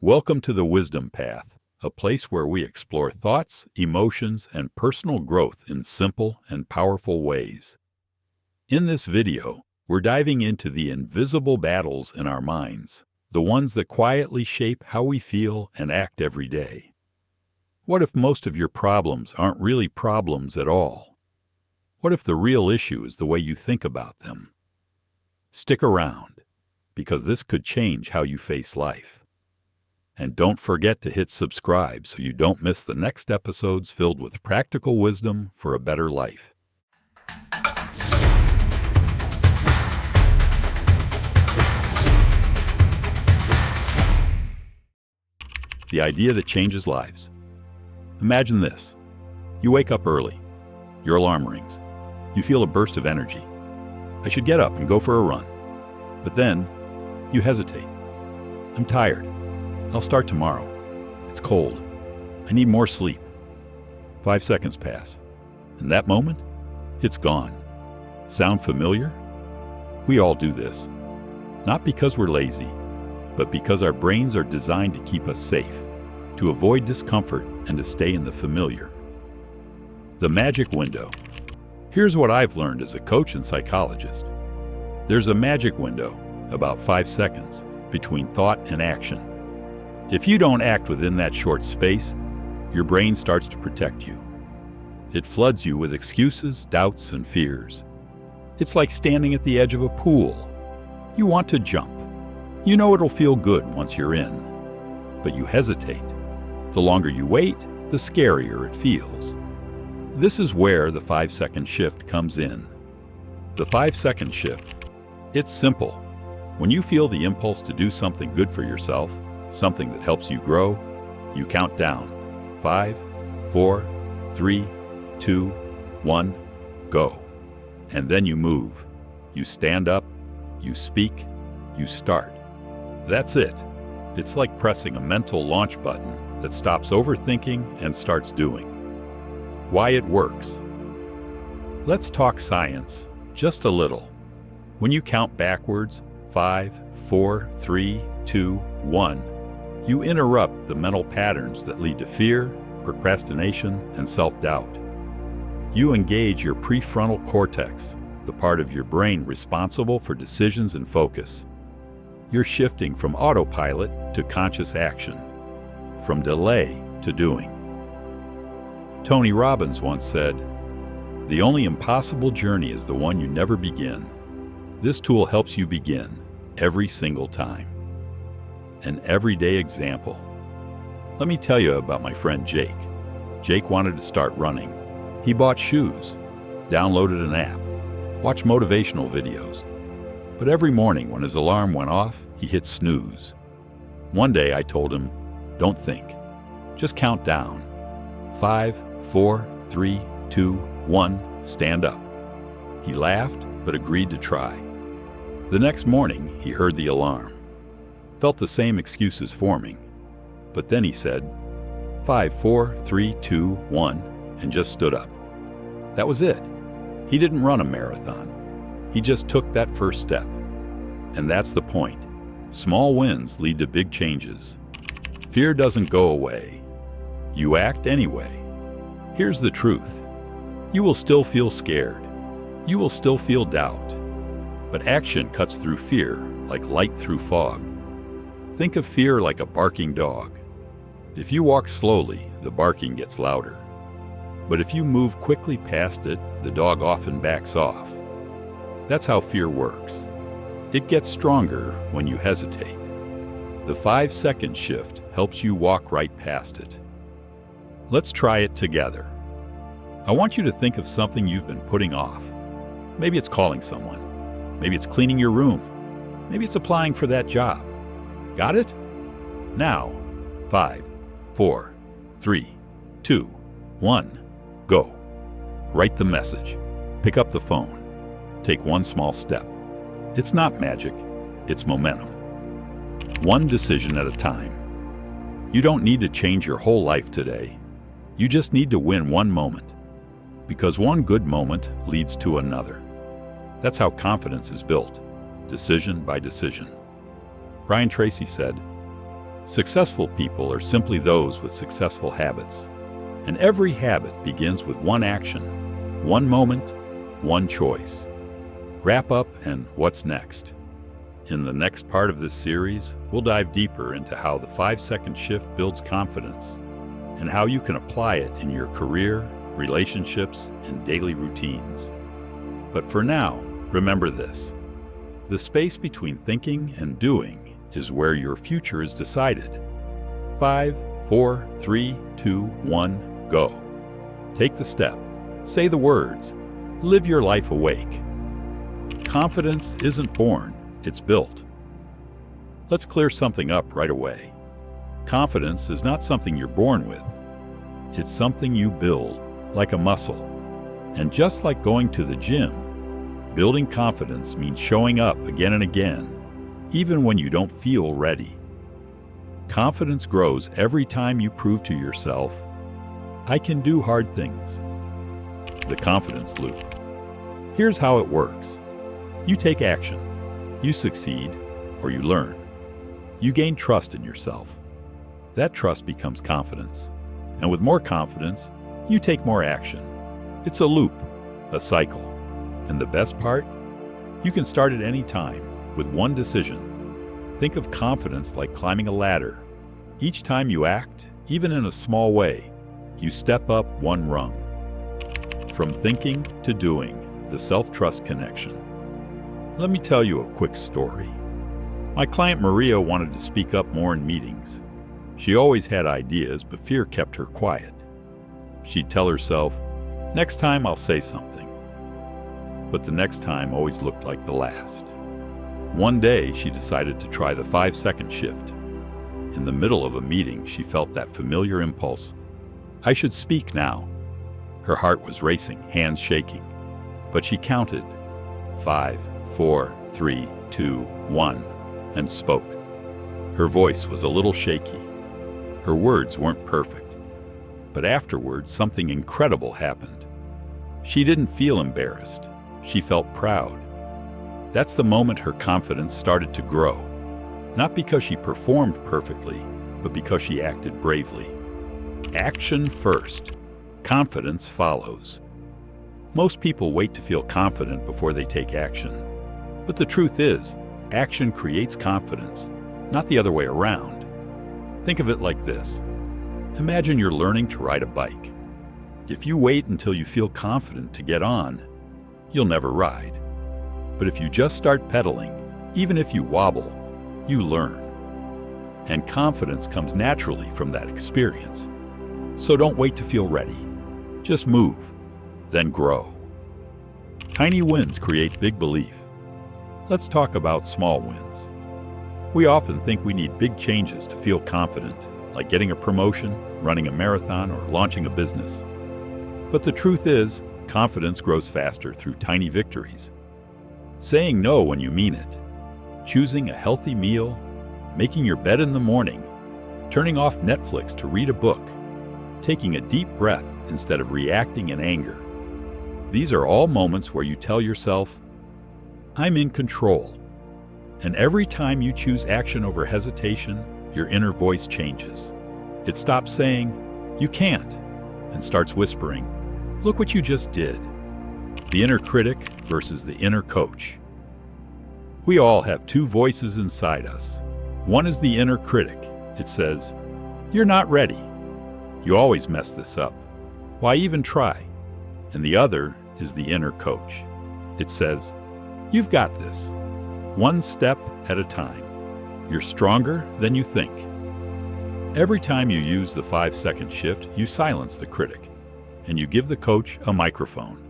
Welcome to the Wisdom Path, a place where we explore thoughts, emotions, and personal growth in simple and powerful ways. In this video, we're diving into the invisible battles in our minds, the ones that quietly shape how we feel and act every day. What if most of your problems aren't really problems at all? What if the real issue is the way you think about them? Stick around, because this could change how you face life. And don't forget to hit subscribe so you don't miss the next episodes filled with practical wisdom for a better life. The idea that changes lives. Imagine this. You wake up early. Your alarm rings. You feel a burst of energy. I should get up and go for a run. But then, you hesitate. I'm tired. I'll start tomorrow. It's cold. I need more sleep. 5 seconds pass. And that moment, it's gone. Sound familiar? We all do this. Not because we're lazy, but because our brains are designed to keep us safe, to avoid discomfort and to stay in the familiar. The magic window. Here's what I've learned as a coach and psychologist. There's a magic window, about 5 seconds, between thought and action. If you don't act within that short space, your brain starts to protect you. It floods you with excuses, doubts, and fears. It's like standing at the edge of a pool. You want to jump. You know it'll feel good once you're in. But you hesitate. The longer you wait, the scarier it feels. This is where the 5-second shift comes in. The 5-second shift. It's simple. When you feel the impulse to do something good for yourself, something that helps you grow, you count down. 5, 4, 3, 2, 1, go. And then you move. You stand up, you speak, you start. That's it. It's like pressing a mental launch button that stops overthinking and starts doing. Why it works. Let's talk science, just a little. When you count backwards, 5, 4, 3, 2, 1, you interrupt the mental patterns that lead to fear, procrastination, and self-doubt. You engage your prefrontal cortex, the part of your brain responsible for decisions and focus. You're shifting from autopilot to conscious action, from delay to doing. Tony Robbins once said, "The only impossible journey is the one you never begin." This tool helps you begin every single time. An everyday example. Let me tell you about my friend Jake. Jake wanted to start running. He bought shoes, downloaded an app, watched motivational videos. But every morning when his alarm went off, he hit snooze. One day I told him, "Don't think. Just count down. 5, 4, 3, 2, 1, stand up." He laughed, but agreed to try. The next morning, he heard the alarm. Felt the same excuses forming. But then he said, 5, 4, 3, 2, 1, and just stood up. That was it. He didn't run a marathon. He just took that first step. And that's the point. Small wins lead to big changes. Fear doesn't go away. You act anyway. Here's the truth. You will still feel scared. You will still feel doubt. But action cuts through fear like light through fog. Think of fear like a barking dog. If you walk slowly, the barking gets louder. But if you move quickly past it, the dog often backs off. That's how fear works. It gets stronger when you hesitate. The 5-second shift helps you walk right past it. Let's try it together. I want you to think of something you've been putting off. Maybe it's calling someone. Maybe it's cleaning your room. Maybe it's applying for that job. Got it? Now, 5, 4, 3, 2, 1, go. Write the message. Pick up the phone. Take one small step. It's not magic, it's momentum. One decision at a time. You don't need to change your whole life today. You just need to win one moment. Because one good moment leads to another. That's how confidence is built, decision by decision. Brian Tracy said, Successful people are simply those with successful habits. And every habit begins with one action, one moment, one choice. Wrap up and what's next? In the next part of this series, we'll dive deeper into how the 5-second shift builds confidence and how you can apply it in your career, relationships, and daily routines. But for now, remember this. The space between thinking and doing is where your future is decided. 5, 4, 3, 2, 1, go. Take the step. Say the words. Live your life awake. Confidence isn't born, it's built. Let's clear something up right away. Confidence is not something you're born with. It's something you build, like a muscle. And just like going to the gym, building confidence means showing up again and again, even when you don't feel ready. Confidence grows every time you prove to yourself, I can do hard things. The confidence loop. Here's how it works. You take action. You succeed, or you learn. You gain trust in yourself. That trust becomes confidence. And with more confidence, you take more action. It's a loop, a cycle. And the best part? You can start at any time with one decision. Think of confidence like climbing a ladder. Each time you act, even in a small way, you step up one rung. From thinking to doing, the self-trust connection. Let me tell you a quick story. My client Maria wanted to speak up more in meetings. She always had ideas, but fear kept her quiet. She'd tell herself, next time I'll say something. But the next time always looked like the last. One day, she decided to try the 5-second shift. In the middle of a meeting, she felt that familiar impulse. I should speak now. Her heart was racing, hands shaking. But she counted 5, 4, 3, 2, 1, and spoke. Her voice was a little shaky. Her words weren't perfect. But afterwards, something incredible happened. She didn't feel embarrassed. She felt proud. That's the moment her confidence started to grow. Not because she performed perfectly, but because she acted bravely. Action first. Confidence follows. Most people wait to feel confident before they take action. But the truth is, action creates confidence, not the other way around. Think of it like this. Imagine you're learning to ride a bike. If you wait until you feel confident to get on, you'll never ride. But if you just start pedaling, even if you wobble, you learn. And confidence comes naturally from that experience. So don't wait to feel ready. Just move, then grow. Tiny wins create big belief. Let's talk about small wins. We often think we need big changes to feel confident, like getting a promotion, running a marathon, or launching a business. But the truth is, confidence grows faster through tiny victories. Saying no when you mean it, choosing a healthy meal, making your bed in the morning, turning off Netflix to read a book, taking a deep breath instead of reacting in anger. These are all moments where you tell yourself, I'm in control. And every time you choose action over hesitation, your inner voice changes. It stops saying, you can't, and starts whispering, look what you just did. The inner critic versus the inner coach. We all have two voices inside us. One is the inner critic. It says, you're not ready. You always mess this up. Why even try? And the other is the inner coach. It says, you've got this. One step at a time. You're stronger than you think. Every time you use the 5-second shift, you silence the critic, and you give the coach a microphone.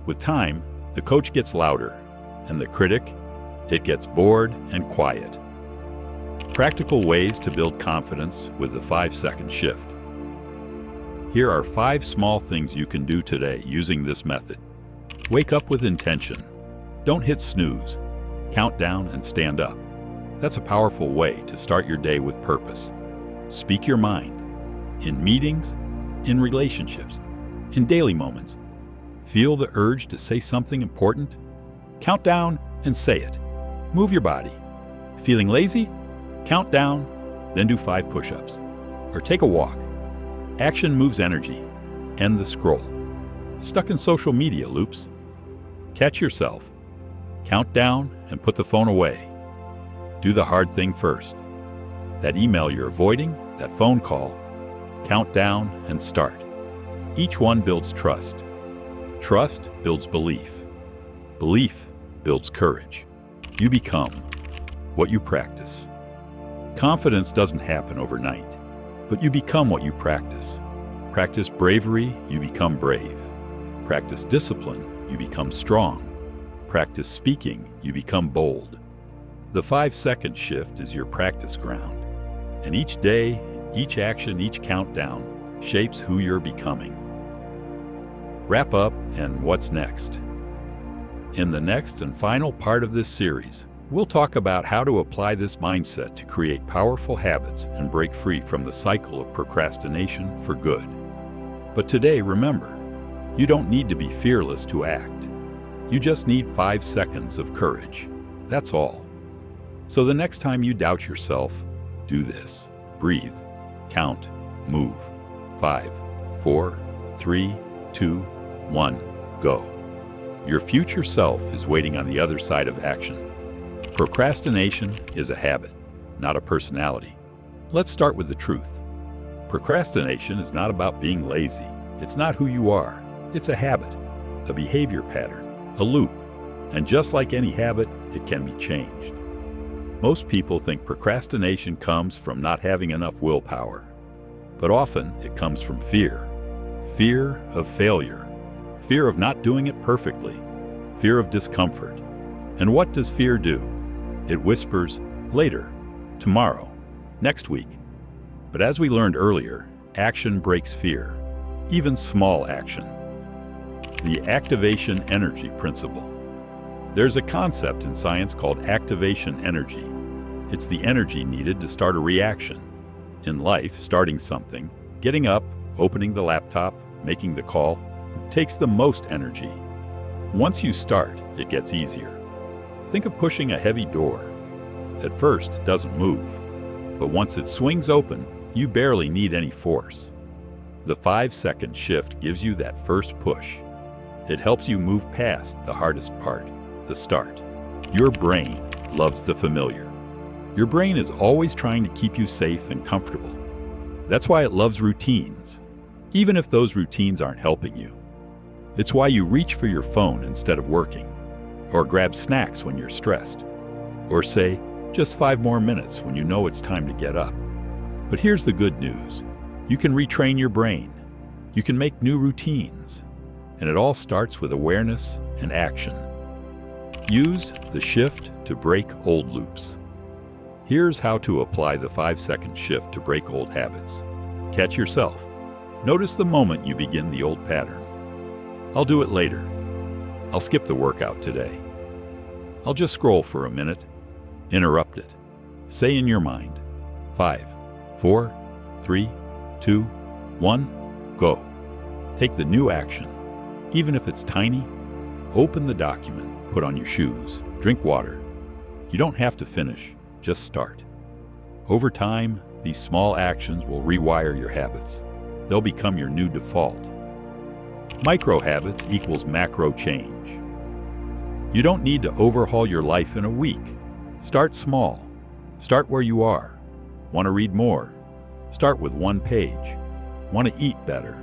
With time, the coach gets louder, and the critic, it gets bored and quiet. Practical ways to build confidence with the 5-second shift. Here are 5 small things you can do today using this method. Wake up with intention. Don't hit snooze. Count down and stand up. That's a powerful way to start your day with purpose. Speak your mind. In meetings, in relationships, in daily moments. Feel the urge to say something important? Count down and say it. Move your body. Feeling lazy? Count down, then do 5 push-ups. Or take a walk. Action moves energy. End the scroll. Stuck in social media loops? Catch yourself. Count down and put the phone away. Do the hard thing first. That email you're avoiding, that phone call. Count down and start. Each one builds trust. Trust builds belief. Belief builds courage. You become what you practice. Confidence doesn't happen overnight, but you become what you practice. Practice bravery, you become brave. Practice discipline, you become strong. Practice speaking, you become bold. The 5-second shift is your practice ground. And each day, each action, each countdown shapes who you're becoming. Wrap up and what's next? In the next and final part of this series, we'll talk about how to apply this mindset to create powerful habits and break free from the cycle of procrastination for good. But today, remember, you don't need to be fearless to act. You just need 5 seconds of courage. That's all. So the next time you doubt yourself, do this. Breathe, count, move. 5, 4, 3, 2, 1, go. Your future self is waiting on the other side of action. Procrastination is a habit, not a personality. Let's start with the truth. Procrastination is not about being lazy. It's not who you are. It's a habit, a behavior pattern, a loop. And just like any habit, it can be changed. Most people think procrastination comes from not having enough willpower. But often it comes from fear. Fear of failure. Fear of not doing it perfectly. Fear of discomfort. And what does fear do? It whispers, later, tomorrow, next week. But as we learned earlier, action breaks fear, even small action. The activation energy principle. There's a concept in science called activation energy. It's the energy needed to start a reaction. In life, starting something, getting up, opening the laptop, making the call, takes the most energy. Once you start, it gets easier. Think of pushing a heavy door. At first, it doesn't move. But once it swings open, you barely need any force. The 5-second shift gives you that first push. It helps you move past the hardest part, the start. Your brain loves the familiar. Your brain is always trying to keep you safe and comfortable. That's why it loves routines, even if those routines aren't helping you. It's why you reach for your phone instead of working, or grab snacks when you're stressed, or say, just 5 more minutes when you know it's time to get up. But here's the good news. You can retrain your brain. You can make new routines. And it all starts with awareness and action. Use the shift to break old loops. Here's how to apply the 5-second shift to break old habits. Catch yourself. Notice the moment you begin the old pattern. I'll do it later. I'll skip the workout today. I'll just scroll for a minute. Interrupt it. Say in your mind, 5, 4, 3, 2, 1, go. Take the new action. Even if it's tiny, open the document, put on your shoes, drink water. You don't have to finish, just start. Over time, these small actions will rewire your habits. They'll become your new default. Micro habits equals macro change. You don't need to overhaul your life in a week. Start small. Start where you are. Want to read more? Start with 1 page. Want to eat better?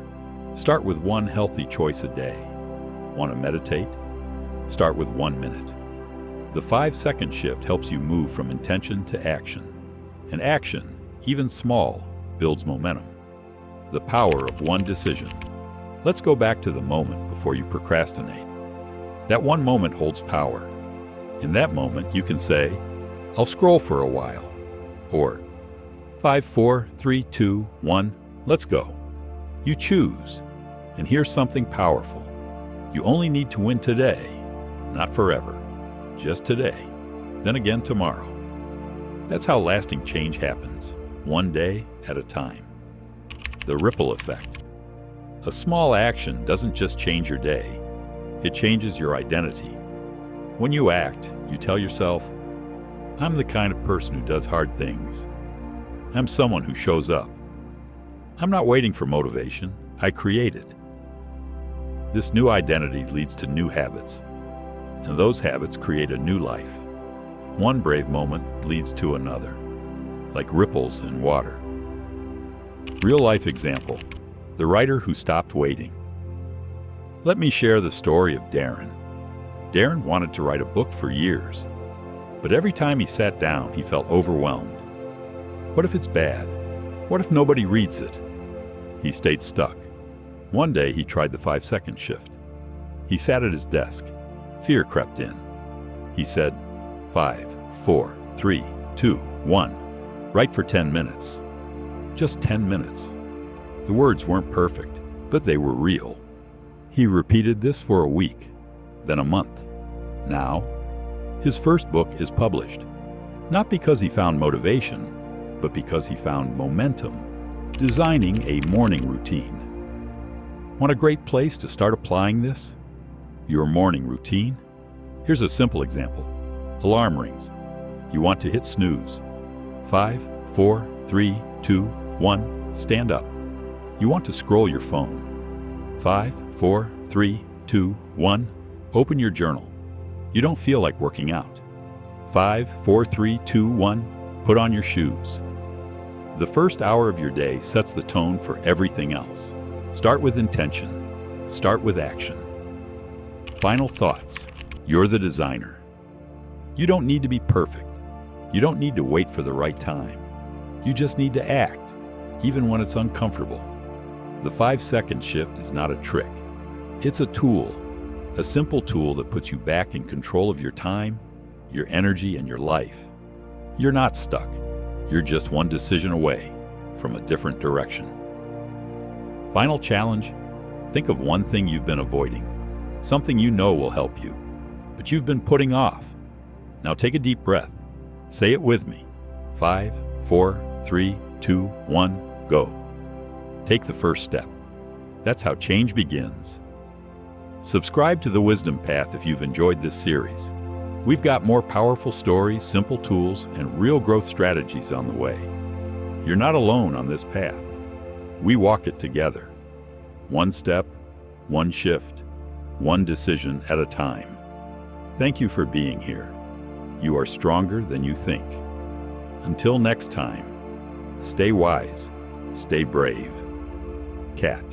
Start with 1 healthy choice a day. Want to meditate? Start with 1 minute. The 5-second shift helps you move from intention to action. And action, even small, builds momentum. The power of 1 decision. Let's go back to the moment before you procrastinate. That 1 moment holds power. In that moment, you can say, I'll scroll for a while. Or, 5, 4, 3, 2, 1, let's go. You choose. And here's something powerful. You only need to win today, not forever. Just today, then again tomorrow. That's how lasting change happens, 1 day at a time. The ripple effect. A small action doesn't just change your day, it changes your identity. When you act, you tell yourself, I'm the kind of person who does hard things. I'm someone who shows up. I'm not waiting for motivation. I create it. This new identity leads to new habits, and those habits create a new life. One brave moment leads to another, like ripples in water. Real-life example, the writer who stopped waiting. Let me share the story of Darren. Darren wanted to write a book for years, but every time he sat down, he felt overwhelmed. What if it's bad? What if nobody reads it? He stayed stuck. One day, he tried the 5-second shift. He sat at his desk. Fear crept in. He said, 5, 4, 3, 2, 1. Write for 10 minutes. Just 10 minutes. The words weren't perfect, but they were real. He repeated this for a week, then a month. Now, his first book is published. Not because he found motivation, but because he found momentum. Designing a morning routine. Want a great place to start applying this? Your morning routine? Here's a simple example. Alarm rings. You want to hit snooze. 5, 4, 3, 2, 1, stand up. You want to scroll your phone. 5, 4, 3, 2, 1, open your journal. You don't feel like working out. 5, 4, 3, 2, 1, put on your shoes. The first hour of your day sets the tone for everything else. Start with intention. Start with action. Final thoughts. You're the designer. You don't need to be perfect. You don't need to wait for the right time. You just need to act, even when it's uncomfortable. The 5-second shift is not a trick. It's a tool, a simple tool that puts you back in control of your time, your energy, and your life. You're not stuck. You're just one decision away from a different direction. Final challenge, think of one thing you've been avoiding, something you know will help you, but you've been putting off. Now take a deep breath. Say it with me. 5, 4, 3, 2, 1, go. Take the first step. That's how change begins. Subscribe to The Wisdom Path if you've enjoyed this series. We've got more powerful stories, simple tools, and real growth strategies on the way. You're not alone on this path. We walk it together. One step, one shift, one decision at a time. Thank you for being here. You are stronger than you think. Until next time, stay wise, stay brave. Cat.